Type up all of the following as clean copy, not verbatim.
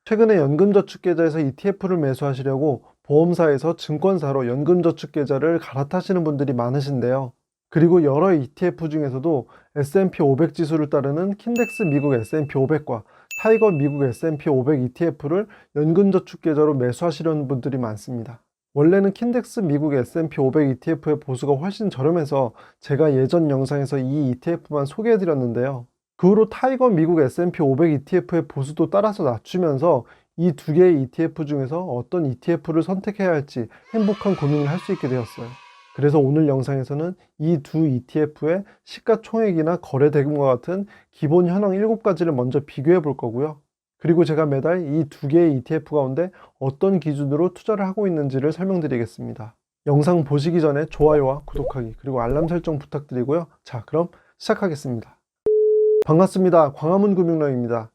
최근에 연금저축계좌에서 ETF를 매수하시려고 보험사에서 증권사로 연금저축계좌를 갈아타시는 분들이 많으신데요. 그리고 여러 ETF 중에서도 S&P 500 지수를 따르는 킨덱스 미국 S&P 500과 타이거 미국 S&P 500 ETF를 연금저축계좌로 매수하시려는 분들이 많습니다. 원래는 킨덱스 미국 S&P 500 ETF의 보수가 훨씬 저렴해서 제가 예전 영상에서 이 ETF만 소개해드렸는데요. 그 후로 타이거 미국 S&P 500 ETF의 보수도 따라서 낮추면서 이 두 개의 ETF 중에서 어떤 ETF를 선택해야 할지 행복한 고민을 할 수 있게 되었어요. 그래서 오늘 영상에서는 이 두 ETF의 시가총액이나 거래 대금과 같은 기본 현황 7가지를 먼저 비교해 볼 거고요. 그리고 제가 매달 이 두 개의 ETF 가운데 어떤 기준으로 투자를 하고 있는지를 설명드리겠습니다. 영상 보시기 전에 좋아요와 구독하기 그리고 알람 설정 부탁드리고요. 자, 그럼 시작하겠습니다. 반갑습니다. 광화문 금융러입니다.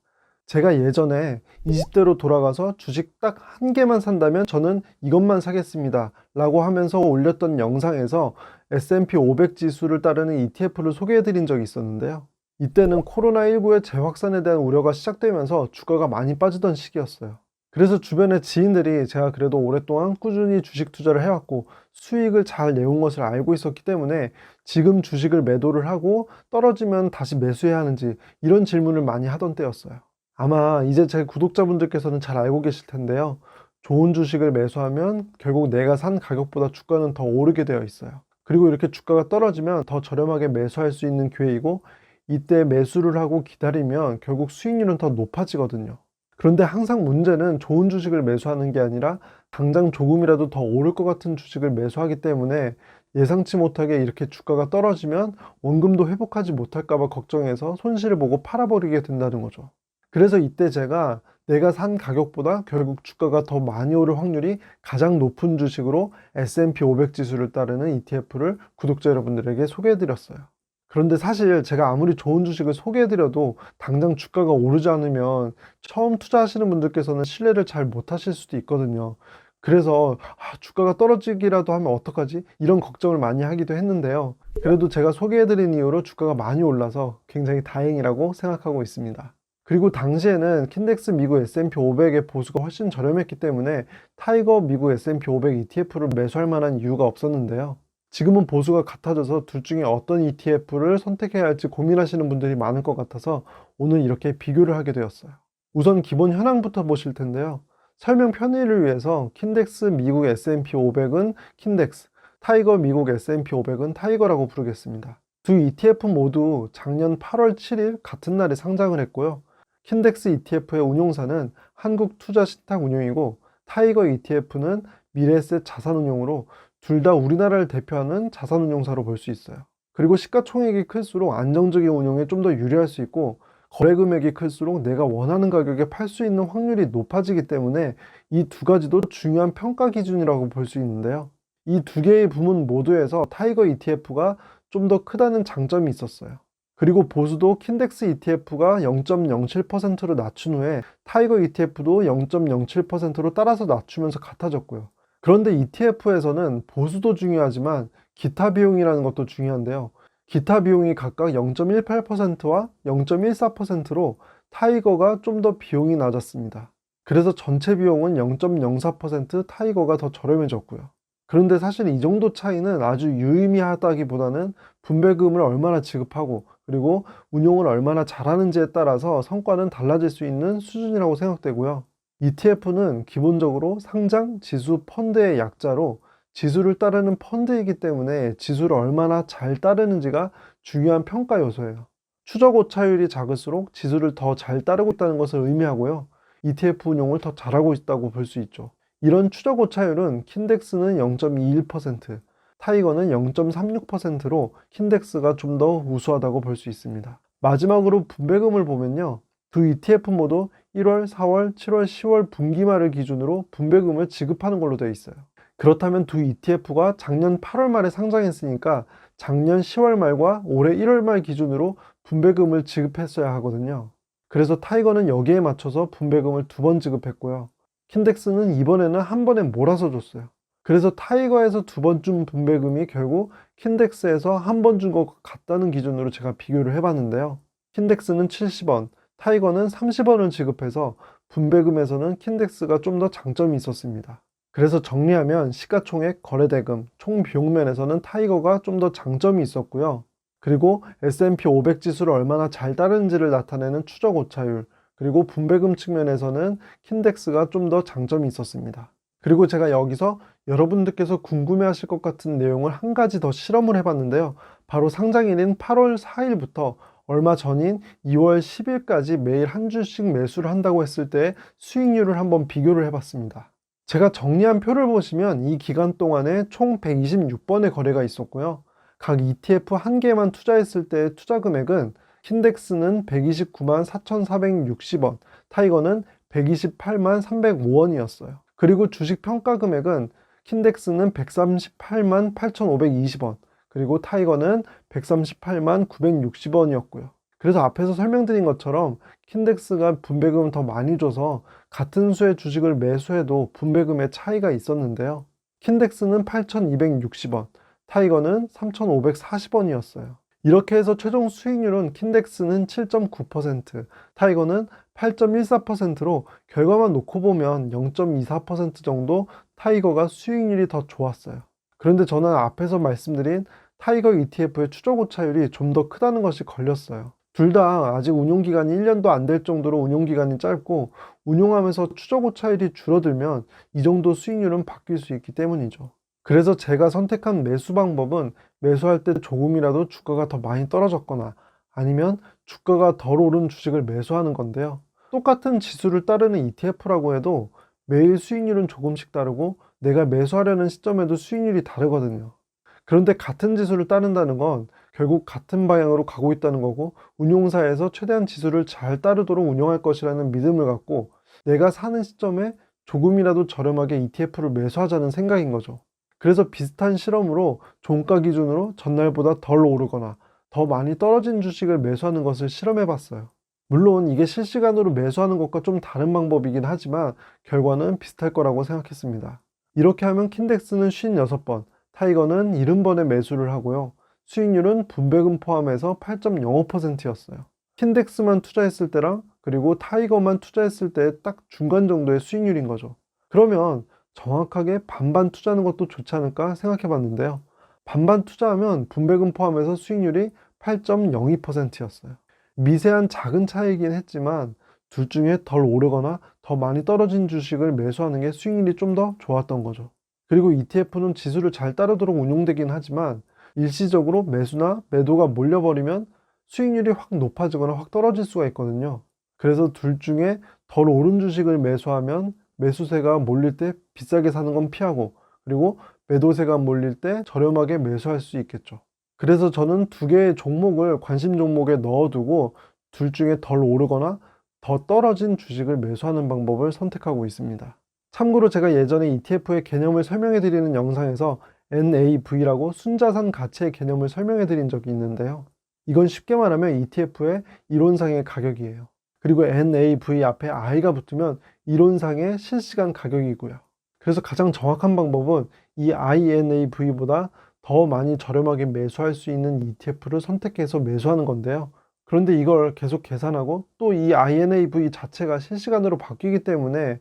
제가 예전에 20대로 돌아가서 주식 딱 한 개만 산다면 저는 이것만 사겠습니다 라고 하면서 올렸던 영상에서 S&P 500 지수를 따르는 ETF를 소개해 드린 적이 있었는데요. 이때는 코로나19의 재확산에 대한 우려가 시작되면서 주가가 많이 빠지던 시기였어요. 그래서 주변의 지인들이 제가 그래도 오랫동안 꾸준히 주식 투자를 해왔고 수익을 잘 내온 것을 알고 있었기 때문에 지금 주식을 매도를 하고 떨어지면 다시 매수해야 하는지 이런 질문을 많이 하던 때였어요. 아마 이제 제 구독자분들께서는 잘 알고 계실 텐데요. 좋은 주식을 매수하면 결국 내가 산 가격보다 주가는 더 오르게 되어 있어요. 그리고 이렇게 주가가 떨어지면 더 저렴하게 매수할 수 있는 기회이고 이때 매수를 하고 기다리면 결국 수익률은 더 높아지거든요. 그런데 항상 문제는 좋은 주식을 매수하는 게 아니라 당장 조금이라도 더 오를 것 같은 주식을 매수하기 때문에 예상치 못하게 이렇게 주가가 떨어지면 원금도 회복하지 못할까 봐 걱정해서 손실을 보고 팔아버리게 된다는 거죠. 그래서 이때 제가 내가 산 가격보다 결국 주가가 더 많이 오를 확률이 가장 높은 주식으로 S&P 500 지수를 따르는 ETF를 구독자 여러분들에게 소개해드렸어요. 그런데 사실 제가 아무리 좋은 주식을 소개해드려도 당장 주가가 오르지 않으면 처음 투자하시는 분들께서는 신뢰를 잘 못하실 수도 있거든요. 그래서 주가가 떨어지기라도 하면 어떡하지? 이런 걱정을 많이 하기도 했는데요. 그래도 제가 소개해드린 이후로 주가가 많이 올라서 굉장히 다행이라고 생각하고 있습니다. 그리고 당시에는 킨덱스 미국 S&P 500의 보수가 훨씬 저렴했기 때문에 타이거 미국 S&P 500 ETF를 매수할 만한 이유가 없었는데요. 지금은 보수가 같아져서 둘 중에 어떤 ETF를 선택해야 할지 고민하시는 분들이 많을 것 같아서 오늘 이렇게 비교를 하게 되었어요. 우선 기본 현황부터 보실 텐데요. 설명 편의를 위해서 킨덱스 미국 S&P 500은 킨덱스, 타이거 미국 S&P 500은 타이거라고 부르겠습니다. 두 ETF 모두 작년 8월 7일 같은 날에 상장을 했고요. 킨덱스 ETF의 운용사는 한국투자신탁운용이고 타이거 ETF는 미래에셋 자산운용으로 둘 다 우리나라를 대표하는 자산운용사로 볼 수 있어요. 그리고 시가총액이 클수록 안정적인 운용에 좀 더 유리할 수 있고 거래 금액이 클수록 내가 원하는 가격에 팔 수 있는 확률이 높아지기 때문에 이 두 가지도 중요한 평가 기준이라고 볼 수 있는데요. 이 두 개의 부문 모두에서 타이거 ETF가 좀 더 크다는 장점이 있었어요. 그리고 보수도 킨덱스 ETF가 0.07%로 낮춘 후에 타이거 ETF도 0.07%로 따라서 낮추면서 같아졌고요. 그런데 ETF에서는 보수도 중요하지만 기타 비용이라는 것도 중요한데요. 기타 비용이 각각 0.18%와 0.14%로 타이거가 좀 더 비용이 낮았습니다. 그래서 전체 비용은 0.04% 타이거가 더 저렴해졌고요. 그런데 사실 이 정도 차이는 아주 유의미하다기보다는 분배금을 얼마나 지급하고 그리고 운용을 얼마나 잘하는지에 따라서 성과는 달라질 수 있는 수준이라고 생각되고요. ETF는 기본적으로 상장, 지수, 펀드의 약자로 지수를 따르는 펀드이기 때문에 지수를 얼마나 잘 따르는지가 중요한 평가 요소예요. 추적 오차율이 작을수록 지수를 더 잘 따르고 있다는 것을 의미하고요. ETF 운용을 더 잘하고 있다고 볼 수 있죠. 이런 추적 오차율은 킨덱스는 0.21%, 타이거는 0.36%로 킨덱스가 좀 더 우수하다고 볼 수 있습니다. 마지막으로 분배금을 보면요. 두 ETF 모두 1월, 4월, 7월, 10월 분기말을 기준으로 분배금을 지급하는 걸로 되어 있어요. 그렇다면 두 ETF가 작년 8월 말에 상장했으니까 작년 10월 말과 올해 1월 말 기준으로 분배금을 지급했어야 하거든요. 그래서 타이거는 여기에 맞춰서 분배금을 2번 지급했고요. 킨덱스는 이번에는 한 번에 몰아서 줬어요. 그래서 타이거에서 2번 준 분배금이 결국 킨덱스에서 한 번 준 것 같다는 기준으로 제가 비교를 해봤는데요. 킨덱스는 70원, 타이거는 30원을 지급해서 분배금에서는 킨덱스가 좀 더 장점이 있었습니다. 그래서 정리하면 시가총액, 거래대금, 총 비용 면에서는 타이거가 좀 더 장점이 있었고요. 그리고 S&P 500 지수를 얼마나 잘 따르는지를 나타내는 추적 오차율, 그리고 분배금 측면에서는 킨덱스가 좀 더 장점이 있었습니다. 그리고 제가 여기서 여러분들께서 궁금해하실 것 같은 내용을 한 가지 더 실험을 해봤는데요. 바로 상장일인 8월 4일부터 얼마 전인 2월 10일까지 매일 한 주씩 매수를 한다고 했을 때 수익률을 한번 비교를 해봤습니다. 제가 정리한 표를 보시면 이 기간 동안에 총 126번의 거래가 있었고요. 각 ETF 한 개만 투자했을 때의 투자 금액은 킨덱스는 129만 4,460원, 타이거는 128만 305원이었어요. 그리고 주식 평가 금액은 킨덱스는 138만 8,520원, 그리고 타이거는 138만 960원이었고요. 그래서 앞에서 설명드린 것처럼 킨덱스가 분배금을 더 많이 줘서 같은 수의 주식을 매수해도 분배금의 차이가 있었는데요. 킨덱스는 8,260원, 타이거는 3,540원이었어요. 이렇게 해서 최종 수익률은 킨덱스는 7.9%, 타이거는 8.14%로 결과만 놓고 보면 0.24% 정도 타이거가 수익률이 더 좋았어요. 그런데 저는 앞에서 말씀드린 타이거 ETF의 추적 오차율이 좀 더 크다는 것이 걸렸어요. 둘 다 아직 운용기간이 1년도 안 될 정도로 운용기간이 짧고 운용하면서 추적 오차율이 줄어들면 이 정도 수익률은 바뀔 수 있기 때문이죠. 그래서 제가 선택한 매수 방법은 매수할 때 조금이라도 주가가 더 많이 떨어졌거나 아니면 주가가 덜 오른 주식을 매수하는 건데요. 똑같은 지수를 따르는 ETF라고 해도 매일 수익률은 조금씩 다르고 내가 매수하려는 시점에도 수익률이 다르거든요. 그런데 같은 지수를 따른다는 건 결국 같은 방향으로 가고 있다는 거고 운용사에서 최대한 지수를 잘 따르도록 운영할 것이라는 믿음을 갖고 내가 사는 시점에 조금이라도 저렴하게 ETF를 매수하자는 생각인 거죠. 그래서 비슷한 실험으로 종가 기준으로 전날보다 덜 오르거나 더 많이 떨어진 주식을 매수하는 것을 실험해 봤어요. 물론 이게 실시간으로 매수하는 것과 좀 다른 방법이긴 하지만 결과는 비슷할 거라고 생각했습니다. 이렇게 하면 킨덱스는 56번, 타이거는 70번의 매수를 하고요. 수익률은 분배금 포함해서 8.05%였어요. 킨덱스만 투자했을 때랑 그리고 타이거만 투자했을 때 딱 중간 정도의 수익률인 거죠. 그러면 정확하게 반반 투자하는 것도 좋지 않을까 생각해 봤는데요. 반반 투자하면 분배금 포함해서 수익률이 8.02%였어요. 미세한 작은 차이긴 했지만 둘 중에 덜 오르거나 더 많이 떨어진 주식을 매수하는 게 수익률이 좀 더 좋았던 거죠. 그리고 ETF는 지수를 잘 따르도록 운용되긴 하지만 일시적으로 매수나 매도가 몰려버리면 수익률이 확 높아지거나 확 떨어질 수가 있거든요. 그래서 둘 중에 덜 오른 주식을 매수하면 매수세가 몰릴 때 비싸게 사는 건 피하고 그리고 매도세가 몰릴 때 저렴하게 매수할 수 있겠죠. 그래서 저는 두 개의 종목을 관심 종목에 넣어두고 둘 중에 덜 오르거나 더 떨어진 주식을 매수하는 방법을 선택하고 있습니다. 참고로 제가 예전에 ETF의 개념을 설명해 드리는 영상에서 NAV라고 순자산 가치의 개념을 설명해 드린 적이 있는데요. 이건 쉽게 말하면 ETF의 이론상의 가격이에요. 그리고 NAV 앞에 I가 붙으면 이론상의 실시간 가격이고요. 그래서 가장 정확한 방법은 이 INAV보다 더 많이 저렴하게 매수할 수 있는 ETF를 선택해서 매수하는 건데요. 그런데 이걸 계속 계산하고 또 이 INAV 자체가 실시간으로 바뀌기 때문에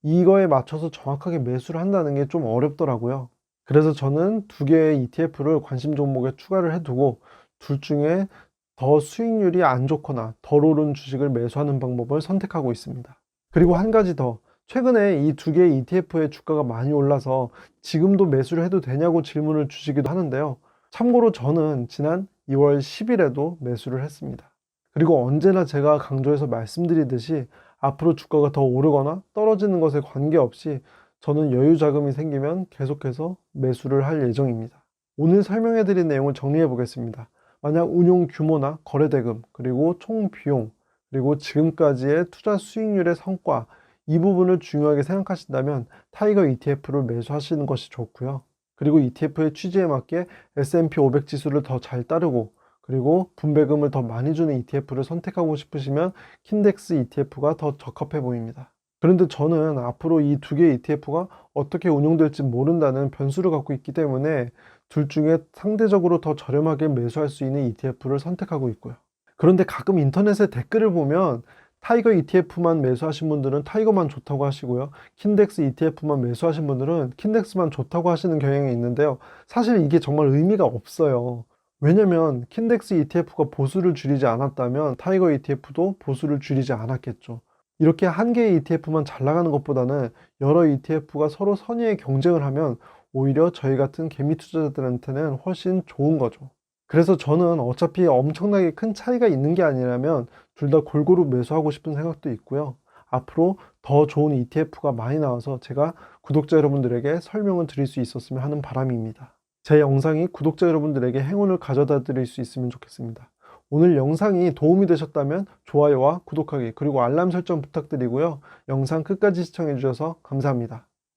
이거에 맞춰서 정확하게 매수를 한다는 게 좀 어렵더라고요. 그래서 저는 두 개의 ETF를 관심 종목에 추가를 해두고 둘 중에 더 수익률이 안 좋거나 덜 오른 주식을 매수하는 방법을 선택하고 있습니다. 그리고 한 가지 더, 최근에 이 두 개의 ETF의 주가가 많이 올라서 지금도 매수를 해도 되냐고 질문을 주시기도 하는데요. 참고로 저는 지난 2월 10일에도 매수를 했습니다. 그리고 언제나 제가 강조해서 말씀드리듯이 앞으로 주가가 더 오르거나 떨어지는 것에 관계없이 저는 여유 자금이 생기면 계속해서 매수를 할 예정입니다. 오늘 설명해드린 내용을 정리해 보겠습니다. 만약 운용 규모나 거래대금, 그리고 총 비용, 그리고 지금까지의 투자 수익률의 성과, 이 부분을 중요하게 생각하신다면 타이거 ETF를 매수하시는 것이 좋고요. 그리고 ETF의 취지에 맞게 S&P 500 지수를 더 잘 따르고 그리고 분배금을 더 많이 주는 ETF를 선택하고 싶으시면 킨덱스 ETF가 더 적합해 보입니다. 그런데 저는 앞으로 이 두 개의 ETF가 어떻게 운용될지 모른다는 변수를 갖고 있기 때문에 둘 중에 상대적으로 더 저렴하게 매수할 수 있는 ETF를 선택하고 있고요. 그런데 가끔 인터넷에 댓글을 보면 타이거 ETF만 매수하신 분들은 타이거만 좋다고 하시고요. 킨덱스 ETF만 매수하신 분들은 킨덱스만 좋다고 하시는 경향이 있는데요. 사실 이게 정말 의미가 없어요. 왜냐면 킨덱스 ETF가 보수를 줄이지 않았다면 타이거 ETF도 보수를 줄이지 않았겠죠. 이렇게 한 개의 ETF만 잘 나가는 것보다는 여러 ETF가 서로 선의의 경쟁을 하면 오히려 저희 같은 개미 투자자들한테는 훨씬 좋은 거죠. 그래서 저는 어차피 엄청나게 큰 차이가 있는 게 아니라면 둘 다 골고루 매수하고 싶은 생각도 있고요. 앞으로 더 좋은 ETF가 많이 나와서 제가 구독자 여러분들에게 설명을 드릴 수 있었으면 하는 바람입니다. 제 영상이 구독자 여러분들에게 행운을 가져다 드릴 수 있으면 좋겠습니다. 오늘 영상이 도움이 되셨다면 좋아요와 구독하기 그리고 알람 설정 부탁드리고요. 영상 끝까지 시청해 주셔서 감사합니다.